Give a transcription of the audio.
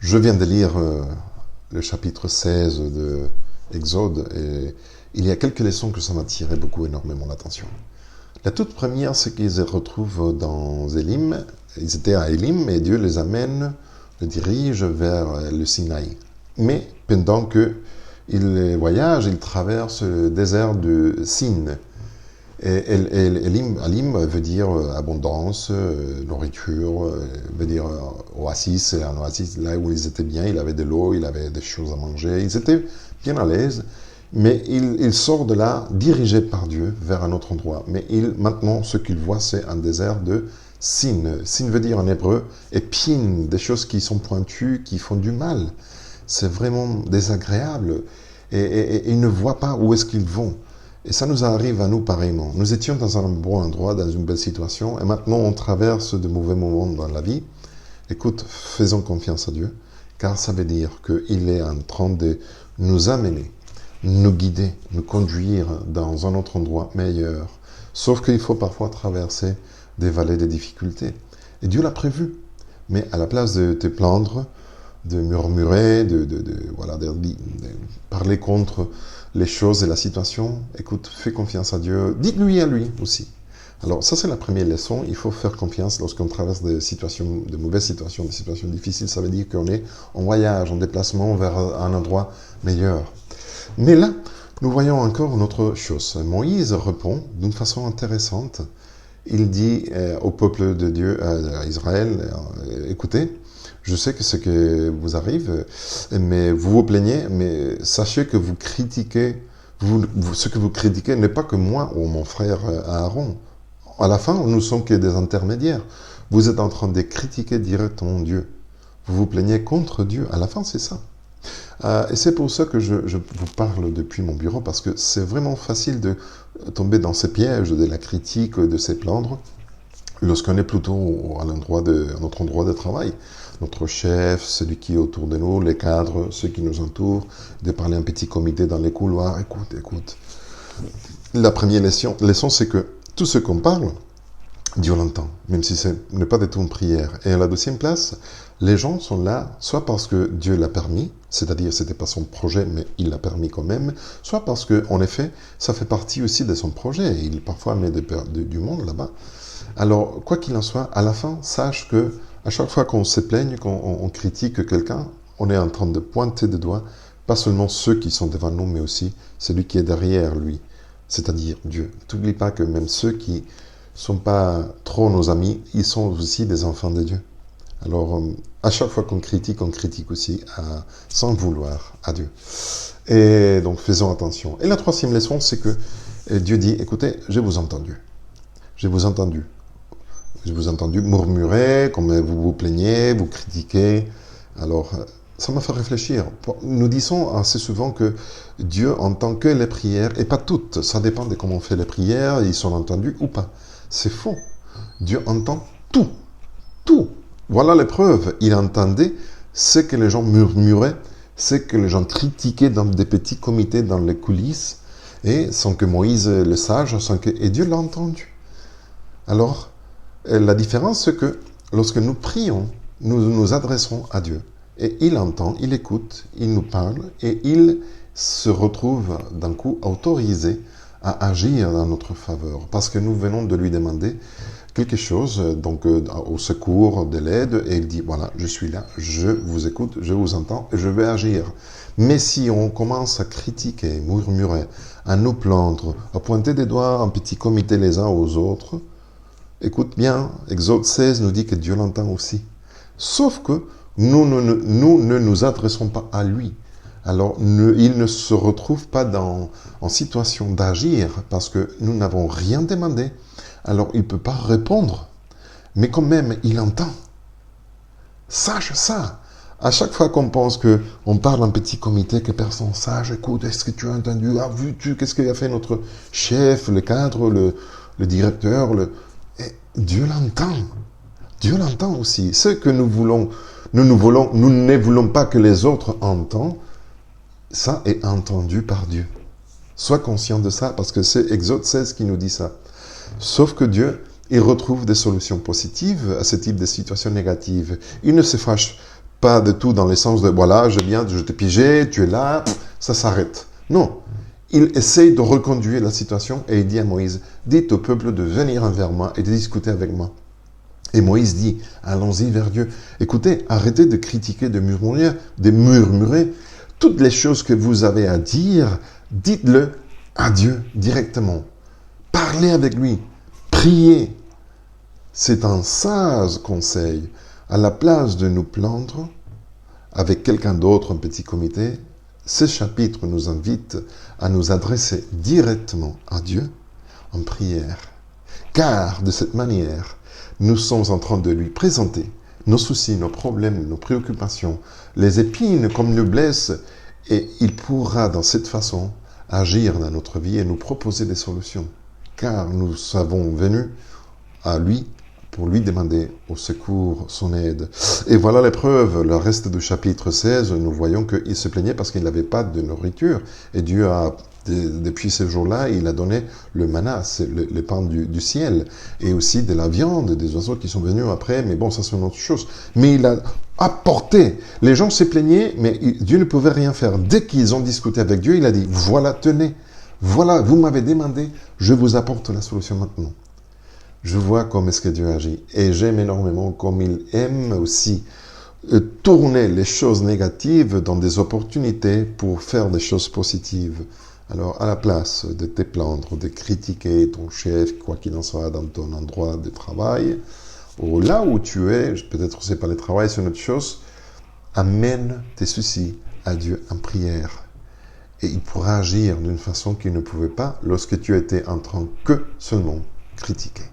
Je viens de lire le chapitre 16 de Exode et il y a quelques leçons que ça m'a tiré énormément l'attention. La toute première, c'est qu'ils se retrouvent dans Élim. Ils étaient à Élim et Dieu les amène, les dirige vers le Sinaï. Mais pendant qu'ils voyagent, ils traversent le désert de Sin. Et Elim veut dire abondance, nourriture, veut dire oasis, et un oasis là où ils étaient bien, il avait de l'eau, il avait des choses à manger, ils étaient bien à l'aise, mais il sort de là, dirigé par Dieu, vers un autre endroit. Mais maintenant, ce qu'il voit, c'est un désert de Sin. Sin veut dire en hébreu épines, des choses qui sont pointues, qui font du mal. C'est vraiment désagréable. Et ils ne voient pas où est-ce qu'ils vont. Et ça nous arrive à nous pareillement. Nous étions dans un bon endroit, dans une belle situation, et maintenant on traverse de mauvais moments dans la vie. Écoute, faisons confiance à Dieu, car ça veut dire qu'il est en train de nous amener, nous guider, nous conduire dans un autre endroit meilleur. Sauf qu'il faut parfois traverser des vallées de difficultés. Et Dieu l'a prévu. Mais à la place de te plaindre, de murmurer, de parler contre les choses et la situation, écoute, fais confiance à Dieu, dites-lui à lui aussi. Alors ça c'est la première leçon, il faut faire confiance lorsqu'on traverse des situations, de mauvaises situations, des situations difficiles, ça veut dire qu'on est en voyage, en déplacement vers un endroit meilleur. Mais là, nous voyons encore une autre chose. Moïse répond d'une façon intéressante. Il dit au peuple de Dieu, à Israël, écoutez, je sais que ce que vous arrive, mais vous vous plaignez, mais sachez que vous critiquez, ce que vous critiquez n'est pas que moi ou mon frère Aaron. À la fin, nous ne sommes que des intermédiaires. Vous êtes en train de critiquer directement Dieu. Vous vous plaignez contre Dieu. À la fin, c'est ça. Et c'est pour ça que je vous parle depuis mon bureau, parce que c'est vraiment facile de tomber dans ces pièges de la critique, de se plaindre, lorsqu'on est plutôt à notre endroit de travail. Notre chef, celui qui est autour de nous, les cadres, ceux qui nous entourent, de parler un petit comité dans les couloirs. Écoute. La première leçon, c'est que tout ce qu'on parle, Dieu l'entend, même si ce n'est pas du tout une prière. Et à la deuxième place, les gens sont là, soit parce que Dieu l'a permis, c'est-à-dire ce n'était pas son projet, mais il l'a permis quand même, soit parce que, en effet, ça fait partie aussi de son projet. Il parfois met du monde là-bas. Alors, quoi qu'il en soit, à la fin, sache que à chaque fois qu'on se plaigne, qu'on critique quelqu'un, on est en train de pointer du doigt, pas seulement ceux qui sont devant nous, mais aussi celui qui est derrière lui, c'est-à-dire Dieu. N'oublie pas que même ceux qui ne sont pas trop nos amis, ils sont aussi des enfants de Dieu. Alors, à chaque fois qu'on critique aussi sans vouloir à Dieu. Et donc, faisons attention. Et la troisième leçon, c'est que Dieu dit, écoutez, je vous ai entendu. Je vous ai entendu. Je vous ai entendu murmurer, comme vous vous plaignez, vous critiquez. Alors, ça m'a fait réfléchir. Nous disons assez souvent que Dieu entend que les prières, et pas toutes. Ça dépend de comment on fait les prières, ils sont entendus ou pas. C'est faux. Dieu entend tout. Tout. Voilà les preuves. Il entendait ce que les gens murmuraient, ce que les gens critiquaient dans des petits comités, dans les coulisses, et sans que Moïse le sache, et Dieu l'a entendu. Alors, la différence, c'est que lorsque nous prions, nous nous adressons à Dieu. Et il entend, il écoute, il nous parle, et il se retrouve d'un coup autorisé à agir dans notre faveur. Parce que nous venons de lui demander quelque chose, donc au secours, de l'aide, et il dit, voilà, je suis là, je vous écoute, je vous entends, et je vais agir. Mais si on commence à critiquer, murmurer, à nous plaindre, à pointer des doigts en petits comités les uns aux autres, écoute bien, Exode 16 nous dit que Dieu l'entend aussi. Sauf que nous ne nous adressons pas à lui. Alors, il ne se retrouve pas en situation d'agir parce que nous n'avons rien demandé. Alors, il ne peut pas répondre. Mais quand même, il entend. Sache ça. À chaque fois qu'on pense qu'on parle en petit comité, que personne ne sache, écoute, est-ce que tu as entendu, qu'est-ce qu'il a fait notre chef, le cadre, le directeur, Et Dieu l'entend. Dieu l'entend aussi. Ce que nous ne voulons pas que les autres entendent, ça est entendu par Dieu. Sois conscient de ça, parce que c'est Exode 16 qui nous dit ça. Sauf que Dieu, il retrouve des solutions positives à ce type de situations négatives. Il ne se fâche Pas de tout dans le sens de, voilà, je viens, je t'ai pigé, tu es là, ça s'arrête. Non. Il essaye de reconduire la situation et il dit à Moïse, dites au peuple de venir vers moi et de discuter avec moi. Et Moïse dit, allons-y vers Dieu. Écoutez, arrêtez de critiquer, de murmurer. Toutes les choses que vous avez à dire, dites-le à Dieu directement. Parlez avec lui. Priez. C'est un sage conseil. À la place de nous plaindre avec quelqu'un d'autre, un petit comité, ce chapitre nous invite à nous adresser directement à Dieu en prière. Car de cette manière, nous sommes en train de lui présenter nos soucis, nos problèmes, nos préoccupations, les épines comme nous blessent, et il pourra dans cette façon agir dans notre vie et nous proposer des solutions. Car nous savons venus à lui pour lui demander au secours son aide. Et voilà les preuves. Le reste du chapitre 16, nous voyons qu'il se plaignait parce qu'il n'avait pas de nourriture. Et Dieu a, depuis ce jour-là, il a donné le manna, c'est le pain du ciel, et aussi de la viande, des oiseaux qui sont venus après, mais bon, ça c'est une autre chose. Mais il a apporté. Les gens se plaignaient, mais Dieu ne pouvait rien faire. Dès qu'ils ont discuté avec Dieu, il a dit, voilà, tenez, voilà, vous m'avez demandé, je vous apporte la solution maintenant. Je vois comment est-ce que Dieu agit. Et j'aime énormément comme il aime aussi tourner les choses négatives dans des opportunités pour faire des choses positives. Alors, à la place de te plaindre, de critiquer ton chef, quoi qu'il en soit, dans ton endroit de travail, ou là où tu es, peut-être c'est pas le travail, c'est une autre chose, amène tes soucis à Dieu en prière. Et il pourra agir d'une façon qu'il ne pouvait pas lorsque tu étais en train que seulement critiquer.